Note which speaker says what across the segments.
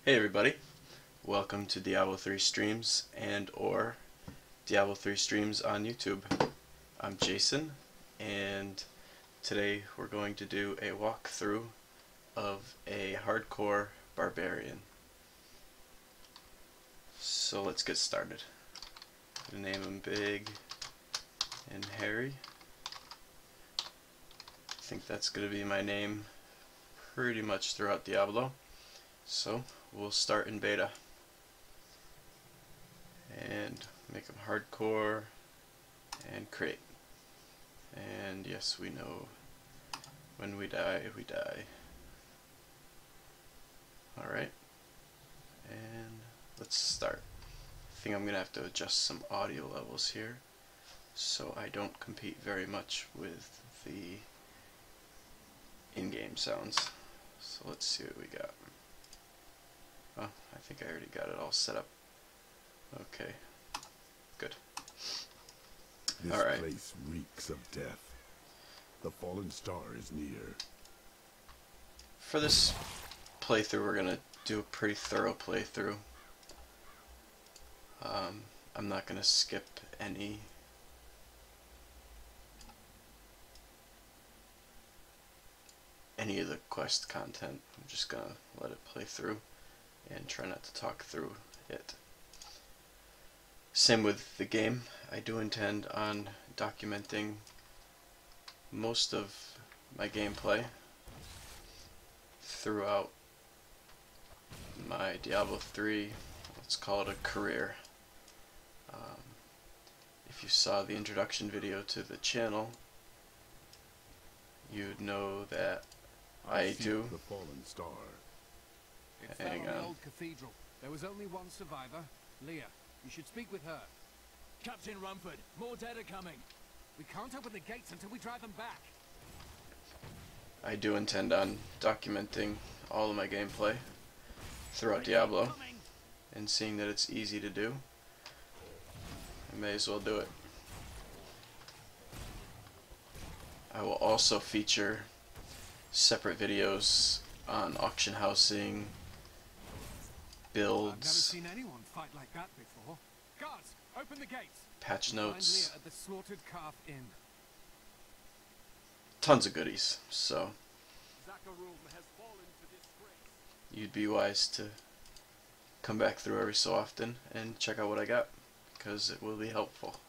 Speaker 1: Hey everybody, welcome to Diablo 3 streams and or Diablo 3 streams on YouTube. I'm Jason, and today we're going to do a walkthrough of a Hardcore Barbarian. So let's get started. Name him Big and Hairy. I think that's going to be my name pretty much throughout Diablo. So we'll start in beta and make them hardcore and create. And yes, we know when we die, we die. Alright, and let's start. I think I'm going to have to adjust some audio levels here so I don't compete very much with the in-game sounds. So let's see what we got. Oh, I think I already got it all set up. Okay, good.
Speaker 2: This
Speaker 1: Alright.
Speaker 2: place reeks of death. The fallen star is near.
Speaker 1: For this playthrough, we're going to do a pretty thorough playthrough. I'm not going to skip any of the quest content. I'm just going to let it play through and try not to talk through it. Same with the game. I do intend on documenting most of my gameplay throughout my Diablo 3, let's call it a career. If you saw the introduction video to the channel, you'd know that I do.
Speaker 2: The fallen star.
Speaker 3: It fell
Speaker 1: Hang
Speaker 3: on the
Speaker 1: on.
Speaker 3: old cathedral. There was only one survivor, Leah. You should speak with her.
Speaker 4: Captain Rumford, more dead are coming.
Speaker 3: We can't open the gates until we drive them back.
Speaker 1: I do intend on documenting all of my gameplay throughout Diablo, and seeing that it's easy to do, I may as well do it. I will also feature separate videos on auction housing,
Speaker 3: I've never
Speaker 1: builds,
Speaker 3: seen anyone fight like that before. Guards, open the gates.
Speaker 1: patch
Speaker 3: We'll
Speaker 1: notes,
Speaker 3: find Leah at the Slaughtered Calf Inn.
Speaker 1: tons of goodies, so
Speaker 3: Zakharul has fallen to disgrace.
Speaker 1: you'd be wise to come back through every so often and check out what I got, because it will be helpful.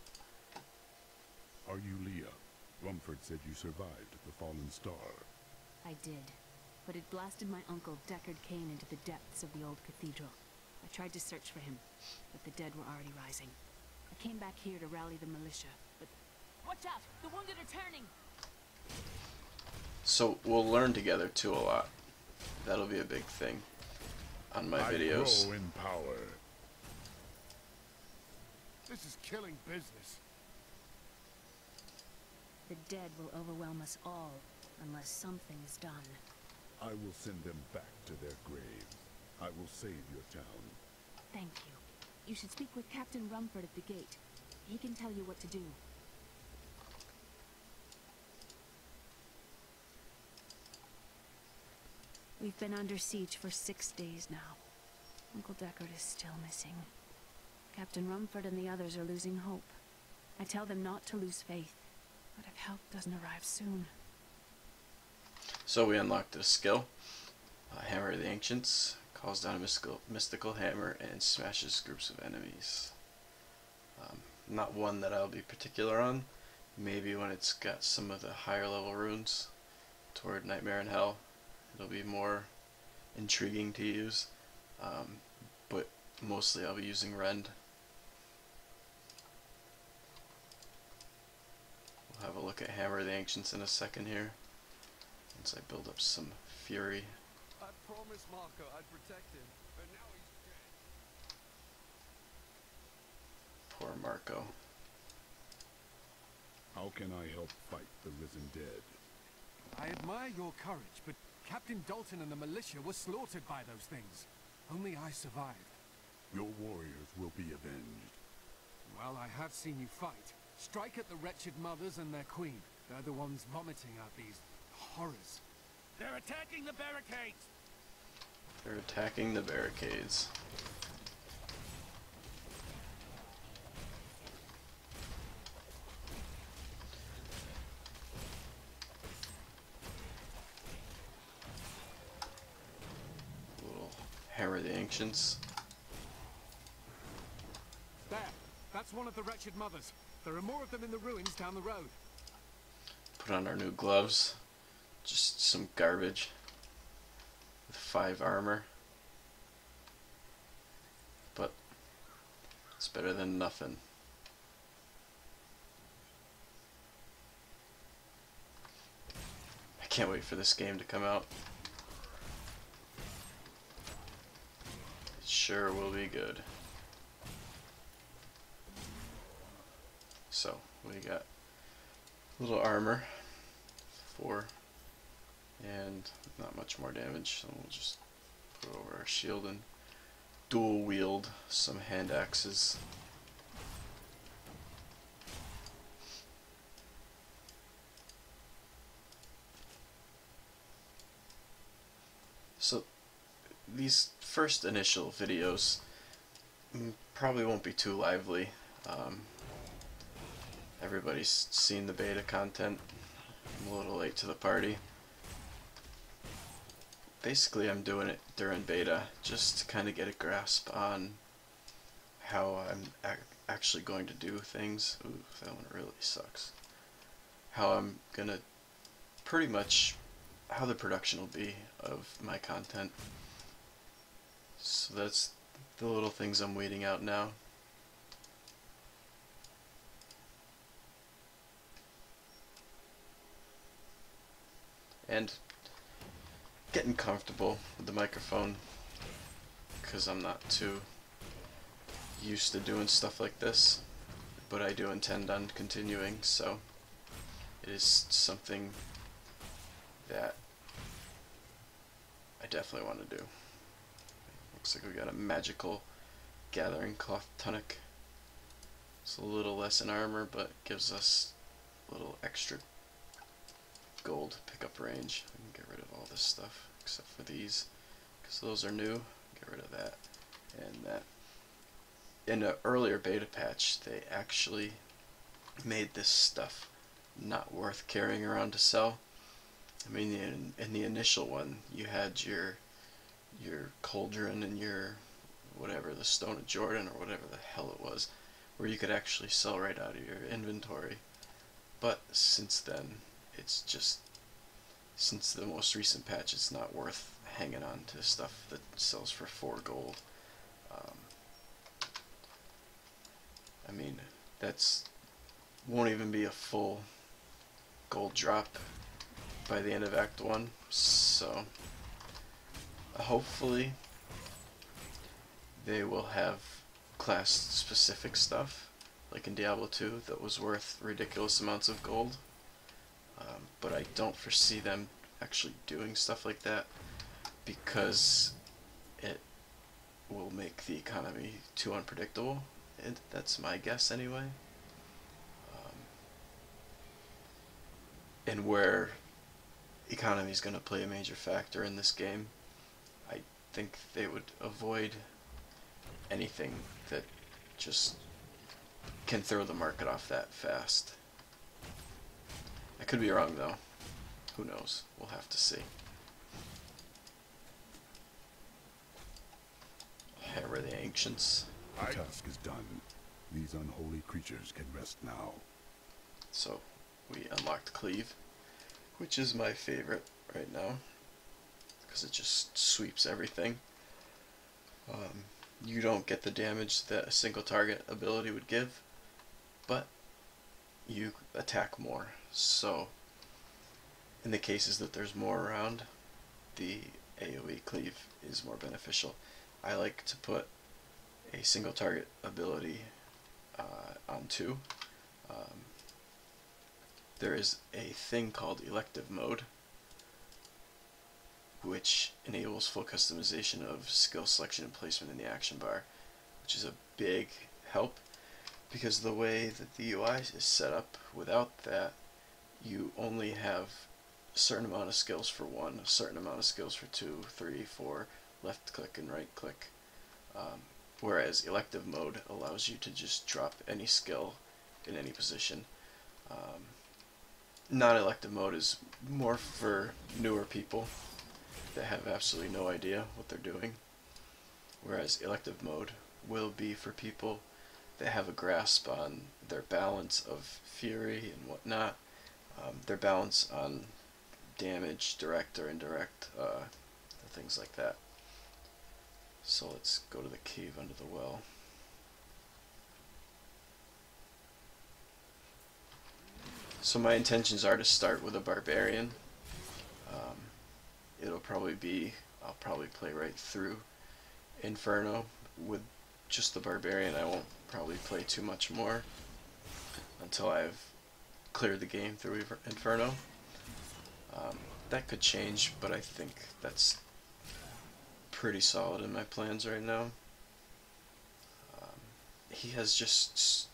Speaker 2: Are you Leah? Rumford said you survived the fallen star.
Speaker 5: I did, but it blasted my uncle Deckard Cain into the depths of the old cathedral. I tried to search for him, but the dead were already rising. I came back here to rally the militia, but...
Speaker 4: Watch out! The wounded are turning!
Speaker 1: So we'll learn together too a lot. That'll be a big thing on my videos.
Speaker 2: I grow in power.
Speaker 3: This is killing business.
Speaker 5: The dead will overwhelm us all, unless something is done.
Speaker 2: I will send them back to their graves. I will save your town.
Speaker 5: Thank you. You should speak with Captain Rumford at the gate. He can tell you what to do. We've been under siege for 6 days now. Uncle Deckard is still missing. Captain Rumford and the others are losing hope. I tell them not to lose faith, but if help doesn't arrive soon...
Speaker 1: So we unlocked a skill, Hammer of the Ancients, calls down a mystical hammer and smashes groups of enemies. Not one that I'll be particular on, maybe when it's got some of the higher level runes toward Nightmare and Hell, it'll be more intriguing to use, but mostly I'll be using Rend. We'll have a look at Hammer of the Ancients in a second here, once I build up some fury.
Speaker 3: I promised Marco I'd protect him, but now he's dead.
Speaker 1: Poor Marco.
Speaker 2: How can I help fight the risen dead?
Speaker 3: I admire your courage, but Captain Dalton and the militia were slaughtered by those things. Only I survived.
Speaker 2: Your warriors will be avenged.
Speaker 3: Well, I have seen you fight. Strike at the wretched mothers and their queen. They're the ones vomiting out these horrors.
Speaker 4: They're attacking the barricades!
Speaker 1: They're attacking the barricades. Little Hammer of the Ancients.
Speaker 3: There. That's one of the wretched mothers. There are more of them in the ruins down the road.
Speaker 1: Put on our new gloves. Just some garbage. With 5 armor. But it's better than nothing. I can't wait for this game to come out. It sure will be good. So, we got little armor, 4, and not much more damage, so we'll just put it over our shield and dual wield some hand axes. So these first initial videos probably won't be too lively. Everybody's seen the beta content. I'm a little late to the party. Basically, I'm doing it during beta just to kind of get a grasp on how I'm actually going to do things. Ooh, that one really sucks. How I'm gonna pretty much how the production will be of my content. So that's the little things I'm weeding out now. And getting comfortable with the microphone because I'm not too used to doing stuff like this, but I do intend on continuing, so it is something that I definitely want to do. Looks like we got a magical gathering cloth tunic. It's a little less in armor, but gives us a little extra gold pickup range. We can get rid of all this stuff except for these, because those are new. Get rid of that and that. In an earlier beta patch, they actually made this stuff not worth carrying around to sell. I mean, in the initial one, you had your cauldron and your whatever, the Stone of Jordan or whatever the hell it was, where you could actually sell right out of your inventory. But since then, it's just, since the most recent patch, it's not worth hanging on to stuff that sells for 4 gold. I mean, that's won't even be a full gold drop by the end of Act 1, so hopefully they will have class specific stuff like in Diablo 2 that was worth ridiculous amounts of gold. But I don't foresee them actually doing stuff like that because it will make the economy too unpredictable, and that's my guess anyway. And where economy is going to play a major factor in this game, I think they would avoid anything that just can throw the market off that fast. I could be wrong though. Who knows? We'll have to see. Hammer the Ancients.
Speaker 2: The task is done. These unholy creatures can rest now.
Speaker 1: So we unlocked Cleave, which is my favorite right now because it just sweeps everything. You don't get the damage that a single target ability would give, but you attack more. So in the cases that there's more around, the AoE Cleave is more beneficial. I like to put a single target ability on 2. There is a thing called elective mode, which enables full customization of skill selection and placement in the action bar, which is a big help because the way that the UI is set up, without that, you only have a certain amount of skills for 1, a certain amount of skills for 2, 3, 4, left click and right click. Whereas elective mode allows you to just drop any skill in any position. Non-elective mode is more for newer people that have absolutely no idea what they're doing, whereas elective mode will be for people that have a grasp on their balance of fury and whatnot, their balance on damage, direct or indirect, things like that. So let's go to the cave under the well. So my intentions are to start with a barbarian. It'll probably be, I'll probably play right through Inferno with just the barbarian. I won't probably play too much more until I've cleared the game through Inferno. That could change, but I think that's pretty solid in my plans right now. He has just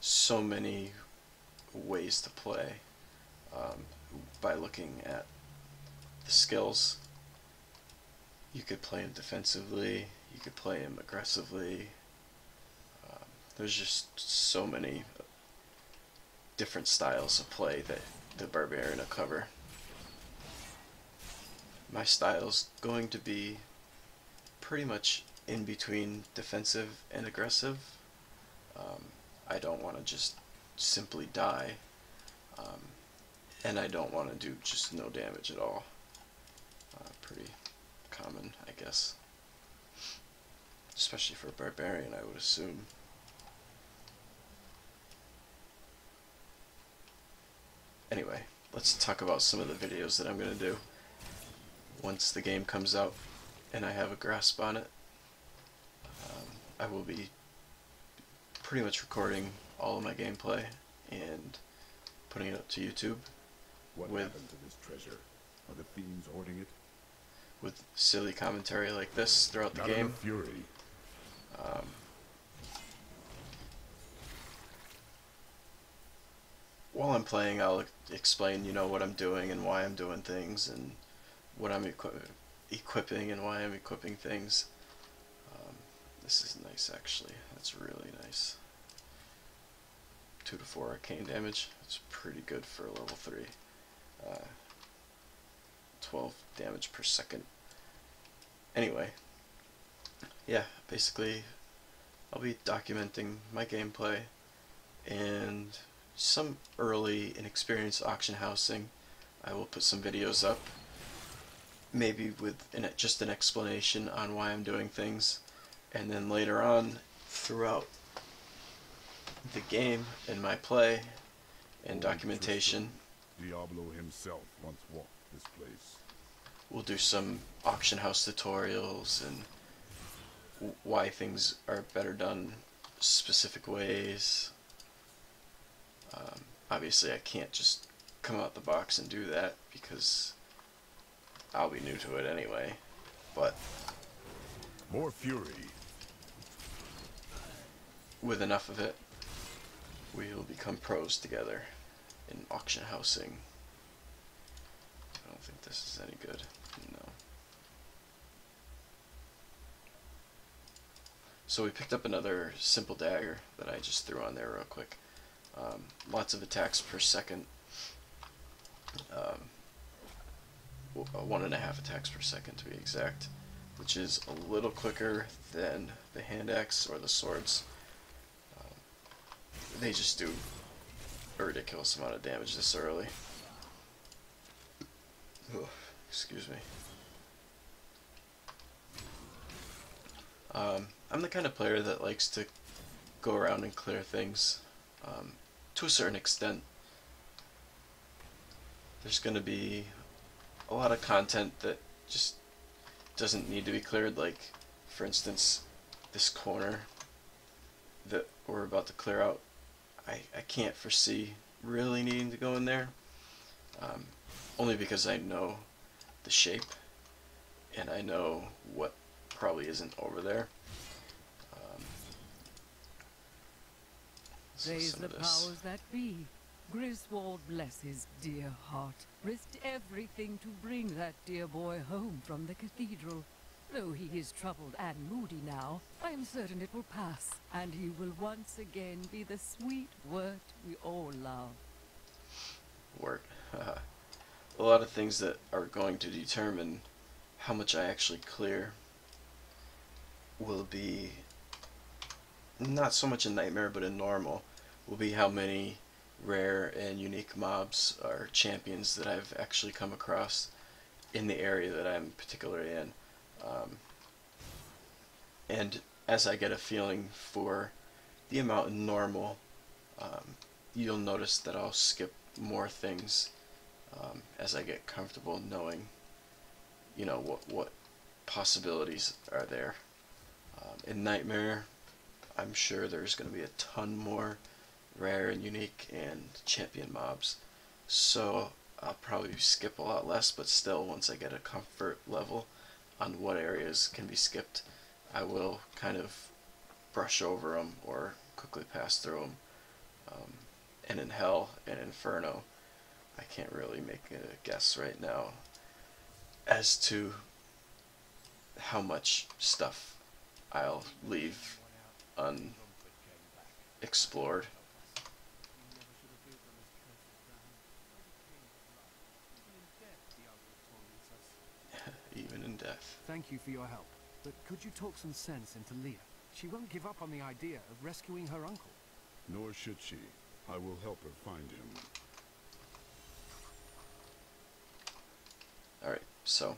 Speaker 1: so many ways to play by looking at the skills. You could play him defensively, you could play him aggressively. There's just so many different styles of play that the barbarian will cover. My style's going to be pretty much in between defensive and aggressive. I don't want to just simply die, and I don't want to do just no damage at all. Pretty common, I guess, especially for a barbarian, I would assume. Anyway, let's talk about some of the videos that I'm going to do once the game comes out and I have a grasp on it. I will be pretty much recording all of my gameplay and putting it up to YouTube.
Speaker 2: What happened to this treasure? Are the fiends hoarding it?
Speaker 1: With silly commentary like this throughout the
Speaker 2: Not
Speaker 1: game.
Speaker 2: enough fury.
Speaker 1: While I'm playing, I'll explain, you know, what I'm doing and why I'm doing things, and what I'm equipping and why I'm equipping things. This is nice, actually. That's really nice. 2 to 4 arcane damage. That's pretty good for a level 3. 12 damage per second. Anyway, yeah, basically I'll be documenting my gameplay and some early inexperienced auction housing. I will put some videos up, maybe with just an explanation on why I'm doing things, and then later on throughout the game and my play and documentation,
Speaker 2: Diablo himself once walked this place.
Speaker 1: we'll do some auction house tutorials and why things are better done specific ways. Obviously I can't just come out the box and do that because I'll be new to it anyway, but
Speaker 2: More fury.
Speaker 1: with enough of it, we'll become pros together in auction housing. I don't think this is any good. No. So we picked up another simple dagger that I just threw on there real quick. Lots of attacks per second. 1.5 attacks per second to be exact, which is a little quicker than the hand axe or the swords. They just do a ridiculous amount of damage this early. Ugh, excuse me. I'm the kind of player that likes to go around and clear things. To a certain extent, there's going to be a lot of content that just doesn't need to be cleared, like for instance this corner that we're about to clear out. I can't foresee really needing to go in there, only because I know the shape and I know what probably isn't over there.
Speaker 6: Praise the powers that be. Griswold, bless his dear heart, risked everything to bring that dear boy home from the cathedral. Though he is troubled and moody now, I am certain it will pass, and he will once again be the sweet wort we all love.
Speaker 1: Wort. A lot of things that are going to determine how much I actually clear will be not so much a nightmare, but a normal. Will be how many rare and unique mobs or champions that I've actually come across in the area that I'm particularly in. And as I get a feeling for the amount in normal, you'll notice that I'll skip more things as I get comfortable knowing, you know, what possibilities are there. In Nightmare, I'm sure there's going to be a ton more rare and unique and champion mobs, so I'll probably skip a lot less, but still, once I get a comfort level on what areas can be skipped, I will kind of brush over them or quickly pass through them. And in Hell and Inferno, I can't really make a guess right now as to how much stuff I'll leave unexplored. Even in death.
Speaker 3: Thank you for your help. But could you talk some sense into Leah? She won't give up on the idea of rescuing her uncle.
Speaker 2: Nor should she. I will help her find him.
Speaker 1: Alright, so,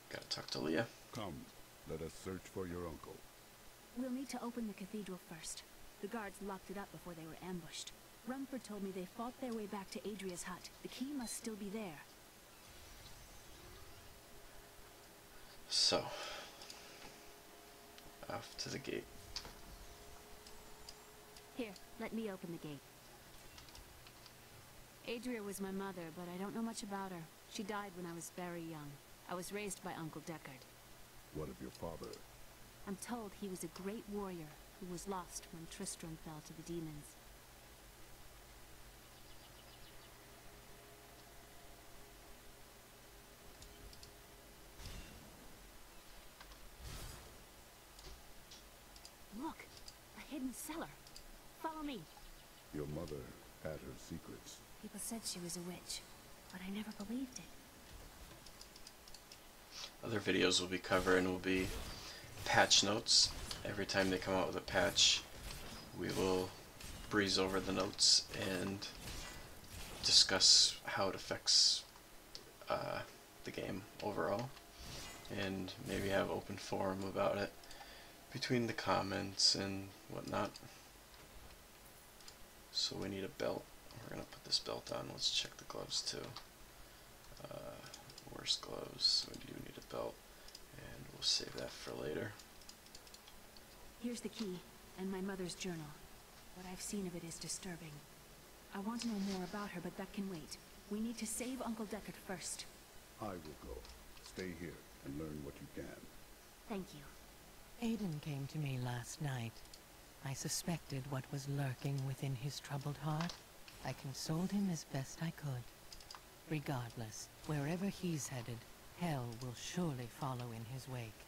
Speaker 1: gotta talk to Leah.
Speaker 2: Come, let us search for your uncle.
Speaker 5: We'll need to open the cathedral first. The guards locked it up before they were ambushed. Rumford told me they fought their way back to Adria's hut. The key must still be there.
Speaker 1: So, off to the gate.
Speaker 5: Here, let me open the gate. Adria was my mother, but I don't know much about her. She died when I was very young. I was raised by Uncle Deckard.
Speaker 2: What of your father?
Speaker 5: I'm told he was a great warrior who was lost when Tristram fell to the demons. Look! A hidden cellar! Follow me!
Speaker 2: Your mother had her secrets.
Speaker 5: People said she was a witch, but I never believed it.
Speaker 1: Other videos we'll be covering will be patch notes. Every time they come out with a patch, we will breeze over the notes and discuss how it affects the game overall, and maybe have open forum about it between the comments and whatnot. So we need a belt. We're gonna put this belt on. Let's check the gloves too. Worst gloves. We do need a belt, and we'll save that for later.
Speaker 5: Here's the key, and my mother's journal. What I've seen of it is disturbing. I want to know more about her, but that can wait. We need to save Uncle Deckard first.
Speaker 2: I will go. Stay here and learn what you can.
Speaker 5: Thank you.
Speaker 6: Aiden came to me last night. I suspected what was lurking within his troubled heart. I consoled him as best I could. Regardless, wherever he's headed, hell will surely follow in his wake.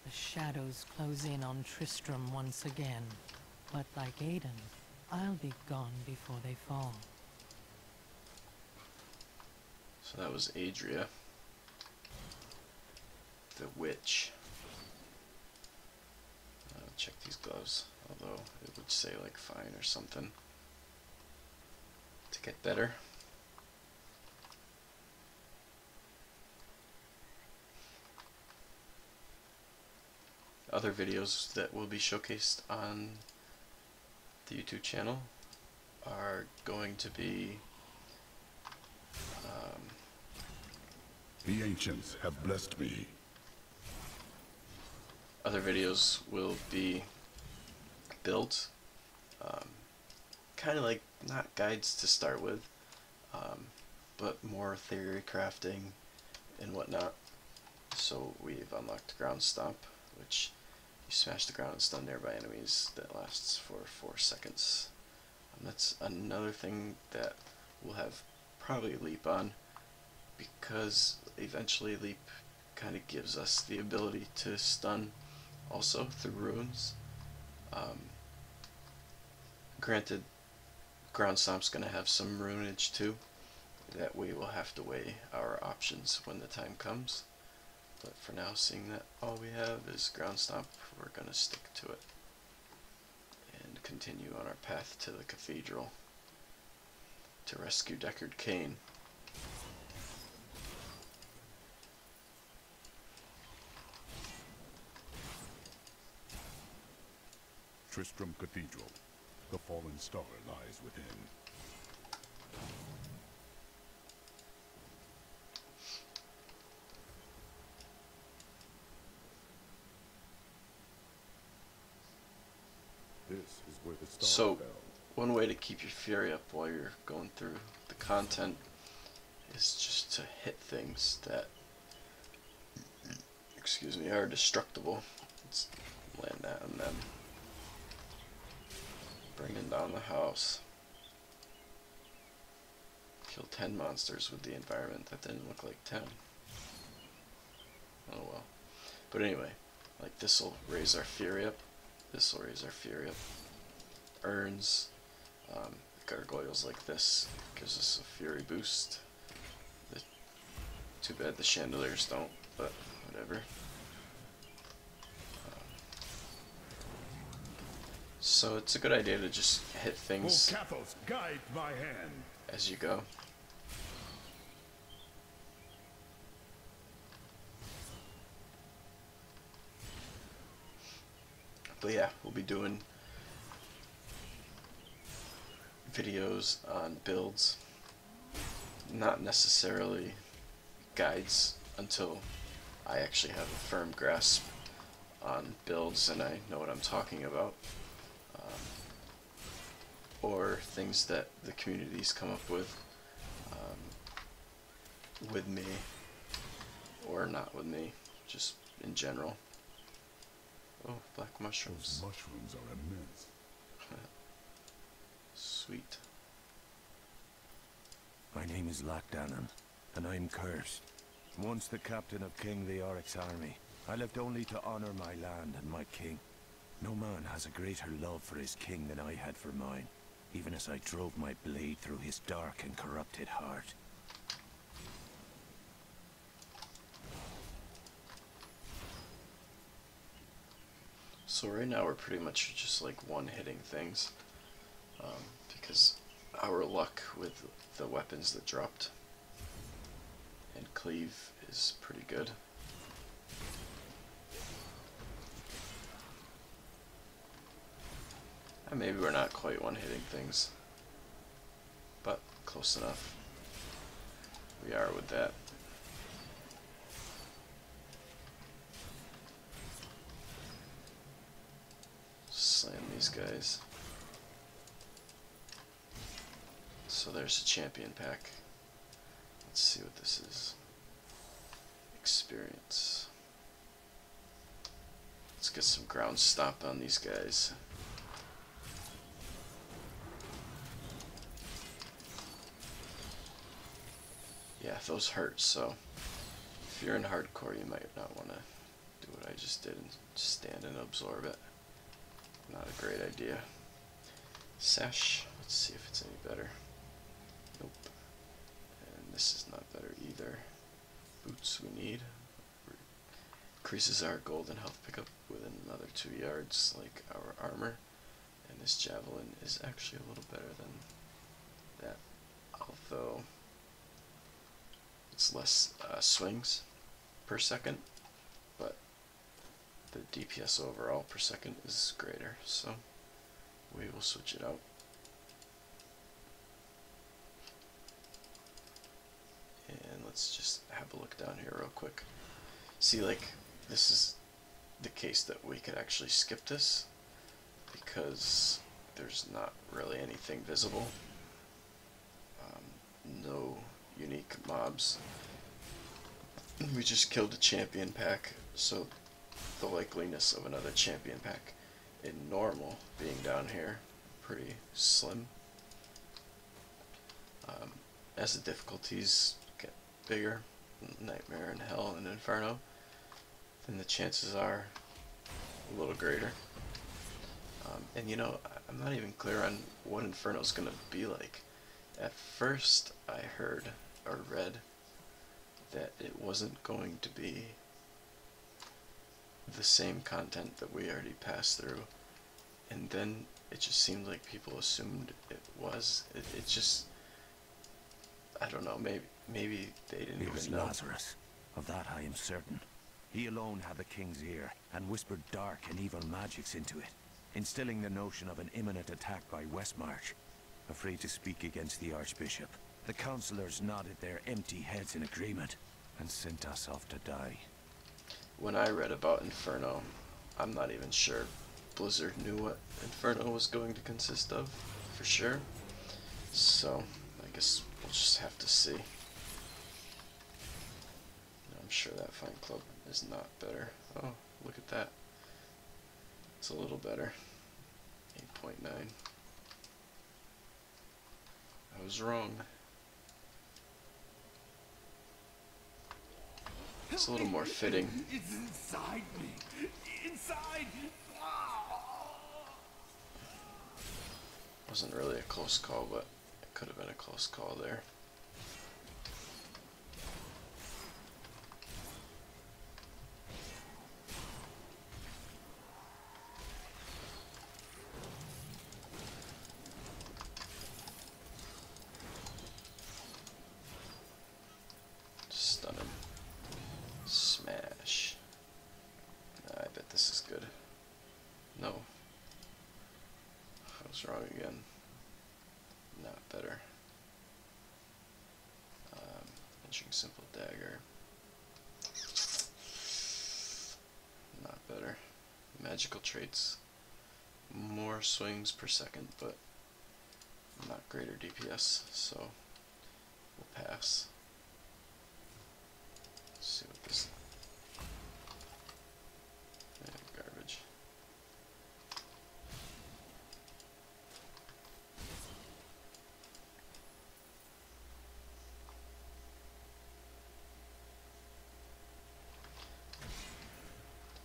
Speaker 6: The shadows close in on Tristram once again. But like Aiden, I'll be gone before they fall.
Speaker 1: So that was Adria, the witch. Check these gloves, although it would say like fine or something to get better. Other videos that will be showcased on the YouTube channel are going to be
Speaker 2: The ancients have blessed me.
Speaker 1: other videos will be built, kind of like not guides to start with, but more theory crafting and whatnot. So we've unlocked Ground Stomp, which you smash the ground and stun nearby enemies that lasts for 4 seconds. That's another thing that we'll have probably Leap on, because eventually Leap kind of gives us the ability to stun also through runes. Granted, Ground Stomp's going to have some runeage too, that we will have to weigh our options when the time comes. But for now, seeing that all we have is Ground Stomp, we're going to stick to it and continue on our path to the cathedral to rescue Deckard Cain.
Speaker 2: Tristram Cathedral. The fallen star lies within. This is where the star
Speaker 1: So,
Speaker 2: fell.
Speaker 1: one way to keep your fury up while you're going through the content is just to hit things that, excuse me, are destructible. Let's land that on them. Bringing down the house. Kill 10 monsters with the environment. That didn't look like 10. Oh well. But anyway, like this'll raise our fury up. This'll raise our fury up. Urns. Gargoyles like this gives us a fury boost. Too bad the chandeliers don't, but whatever. So it's a good idea to just hit things
Speaker 2: O Cathos, guide my hand.
Speaker 1: as you go. But yeah, we'll be doing videos on builds, not necessarily guides until I actually have a firm grasp on builds and I know what I'm talking about, or things that the communities come up with me or not with me, just in general. Oh, black mushrooms.
Speaker 2: Those mushrooms are immense.
Speaker 1: Sweet.
Speaker 7: My name is Lackdanon, and I'm cursed. Once the captain of King Leoric's army, I left only to honor my land and my king. No man has a greater love for his king than I had for mine, even as I drove my blade through his dark and corrupted heart.
Speaker 1: So right now we're pretty much just like one-hitting things, because our luck with the weapons that dropped and cleave is pretty good. And maybe we're not quite one-hitting things, but close enough. We are with that. Slam these guys. So there's a champion pack. Let's see what this is. Experience. Let's get some ground stomp on these guys. Yeah, those hurt, so if you're in hardcore you might not want to do what I just did and just stand and absorb it. Not a great idea. Sash, let's see if it's any better. Nope. And this is not better either. Boots we need. Increases our golden health pickup within another 2 yards like our armor. And this javelin is actually a little better than that. Although it's less swings per second, but the DPS overall per second is greater, so we will switch it out. And let's just have a look down here real quick. See, like, this is the case that we could actually skip this because there's not really anything visible. No unique mobs. We just killed a champion pack, so the likeliness of another champion pack in normal being down here pretty slim. As the difficulties get bigger, Nightmare and Hell and Inferno, then the chances are a little greater. And you know, I'm not even clear on what Inferno's gonna be like. At first, I heard or read that it wasn't going to be the same content that we already passed through, and then it just seemed like people assumed it was. It just, I don't know, maybe they didn't
Speaker 7: It was
Speaker 1: even know.
Speaker 7: Lazarus. Of that I am certain. He alone had the king's ear, and whispered dark and evil magics into it, instilling the notion of an imminent attack by Westmarch. Afraid to speak against the Archbishop, the councillors nodded their empty heads in agreement, and sent us off to die.
Speaker 1: When I read about Inferno, I'm not even sure Blizzard knew what Inferno was going to consist of, for sure. So, I guess we'll just have to see. I'm sure that Fight Club is not better. Oh, look at that. It's a little better. 8.9. I was wrong. It's a little more fitting.
Speaker 3: It's inside me. Inside.
Speaker 1: Wasn't really a close call, but it could have been a close call there. Stun him. Smash. I bet this is good. No. I was wrong again. Not better. Punching simple dagger. Not better. Magical traits. More swings per second, but not greater DPS, so we'll pass. Let's see what this. Garbage.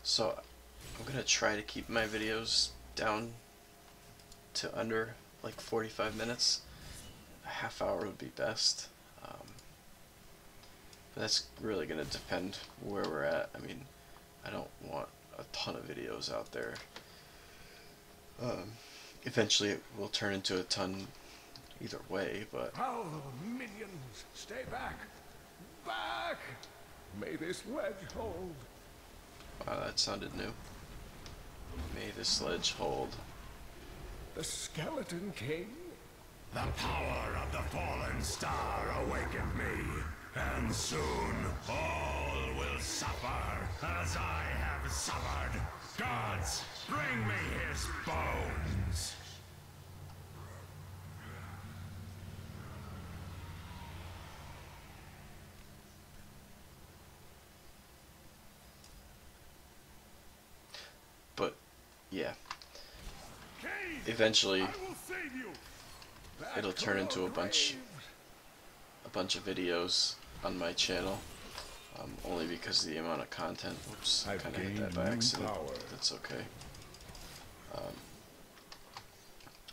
Speaker 1: So I'm gonna try to keep my videos down to under like 45 minutes. A half hour would be best. But that's really gonna depend where we're at. I mean, I don't want a ton of videos out there. Eventually it will turn into a ton either way, but
Speaker 3: Oh, minions, stay back. Back. May this ledge hold.
Speaker 1: wow, that sounded new. May the sledge hold.
Speaker 3: The Skeleton King.
Speaker 7: The power of the fallen star awakened me, and soon all will suffer as I have suffered. Gods, bring me his bones!
Speaker 1: But yeah,
Speaker 3: Cain,
Speaker 1: eventually
Speaker 3: I will save you. Back
Speaker 1: it'll
Speaker 3: to
Speaker 1: turn
Speaker 3: your
Speaker 1: into a bunch of videos on my channel. Only because of the amount of content. Oops,
Speaker 2: I've
Speaker 1: kind of hit
Speaker 2: gained
Speaker 1: that by
Speaker 2: new
Speaker 1: accident.
Speaker 2: power.
Speaker 1: That's okay.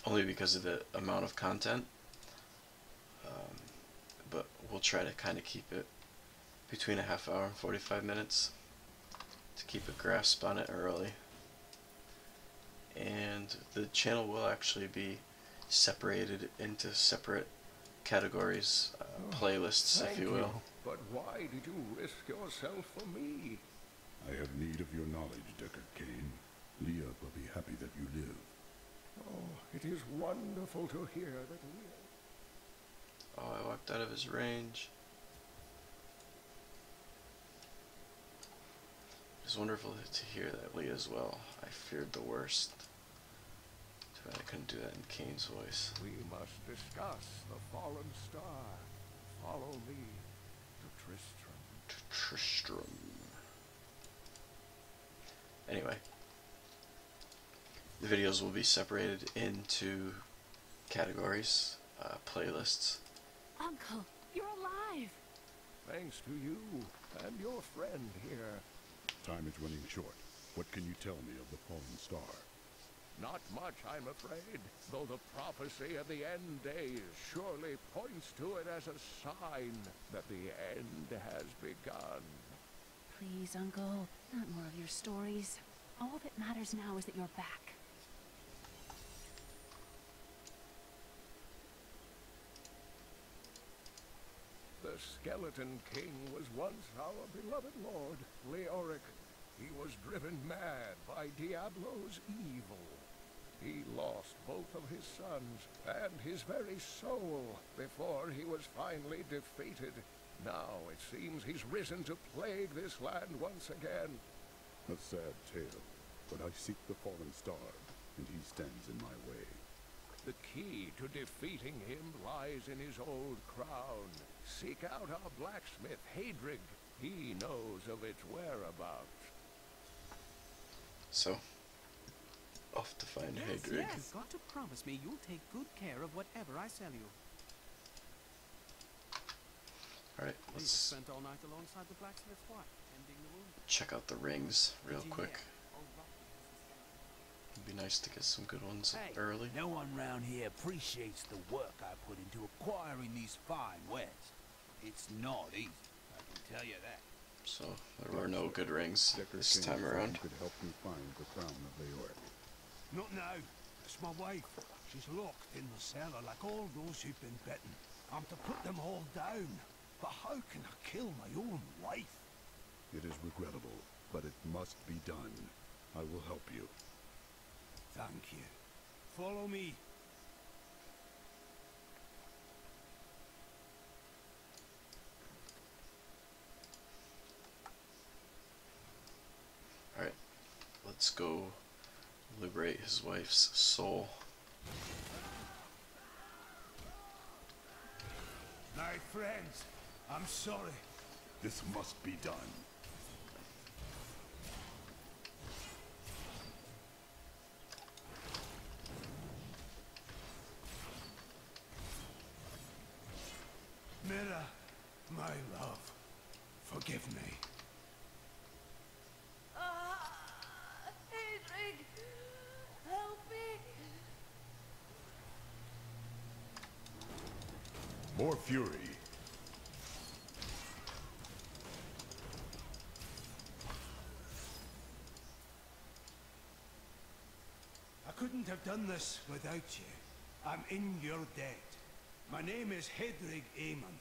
Speaker 1: Only because of the amount of content. But we'll try to kind of keep it between a half hour and 45 minutes to keep a grasp on it early. And the channel will actually be separated into separate categories, playlists, if you will.
Speaker 3: But why did you risk yourself for me?
Speaker 2: I have need of your knowledge, Deckard Cain. Leah will be happy that you live.
Speaker 3: Oh, it is wonderful to hear that we...
Speaker 1: Oh, I walked out of his range. It's wonderful to hear that Leah as well. I feared the worst. Too bad I couldn't do that in Kane's voice.
Speaker 3: We must discuss the fallen star. Follow me to Tristram.
Speaker 1: To Tristram. Anyway, the videos will be separated into categories, playlists.
Speaker 4: Uncle, you're alive.
Speaker 3: Thanks to you and your friend here.
Speaker 2: Time is running short. What can you tell me of the fallen star?
Speaker 8: Not much, I'm afraid, though the prophecy of the end days surely points to it as a sign that the end has begun.
Speaker 5: Please, Uncle, not more of your stories. All that matters now is that you're back.
Speaker 8: The Skeleton King was once our beloved lord, Leoric. He was driven mad by Diablo's evil. He lost both of his sons and his very soul before he was finally defeated. Now it seems he's risen to plague this land once again.
Speaker 2: A sad tale, but I seek the fallen star, and he stands in my way.
Speaker 8: The key to defeating him lies in his old crown. Seek out our blacksmith, Hadrig. He knows of its whereabouts.
Speaker 1: So, off to find Hadrig.
Speaker 9: Yes, you've got to promise me you'll take good care of whatever I sell you.
Speaker 1: Alright,
Speaker 9: We
Speaker 1: let's
Speaker 9: just spent all night alongside the blacksmith's wife, tending the wound.
Speaker 1: check out the rings real
Speaker 9: Did you
Speaker 1: quick.
Speaker 9: hear? Old Rocky has the skeleton.
Speaker 1: It'd be nice to get some good ones
Speaker 10: Hey,
Speaker 1: early.
Speaker 10: no one round here appreciates the work I put into acquiring these fine wares. It's not easy, I can tell you that.
Speaker 1: So, there were no good rings
Speaker 2: Decker
Speaker 1: this
Speaker 2: King
Speaker 1: time
Speaker 2: said
Speaker 1: around.
Speaker 2: you could help me find the crown of Leoric.
Speaker 11: Not now. It's my wife. She's locked in the cellar like all those who've been bitten. I'm to put them all down. But how can I kill my own wife?
Speaker 2: It is regrettable, but it must be done. I will help you.
Speaker 11: Thank you. Follow me.
Speaker 1: Alright, let's go liberate his wife's soul.
Speaker 11: My friends, I'm sorry.
Speaker 2: This must be done.
Speaker 11: Mira, my love, forgive me.
Speaker 4: Hadrig, help me.
Speaker 2: More fury.
Speaker 11: I couldn't have done this without you. I'm in your debt. My name is Hadrig Aemon.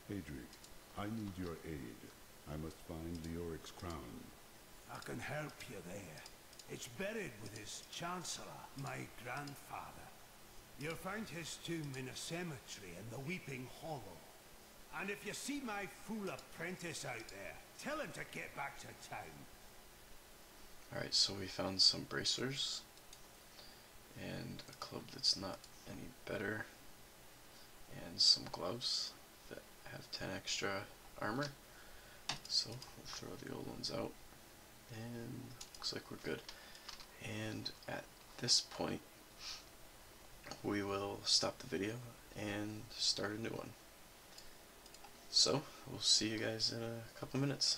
Speaker 2: Hadrig, I need your aid. I must find Leoric's crown.
Speaker 11: I can help you there. It's buried with his chancellor, my grandfather. You'll find his tomb in a cemetery in the Weeping Hollow. And if you see my fool apprentice out there, tell him to get back to town.
Speaker 1: Alright, so we found some bracers and a club that's not any better, and some gloves that have 10 extra armor. So we'll throw the old ones out, and looks like we're good. And at this point we will stop the video and start a new one. So we'll see you guys in a couple minutes.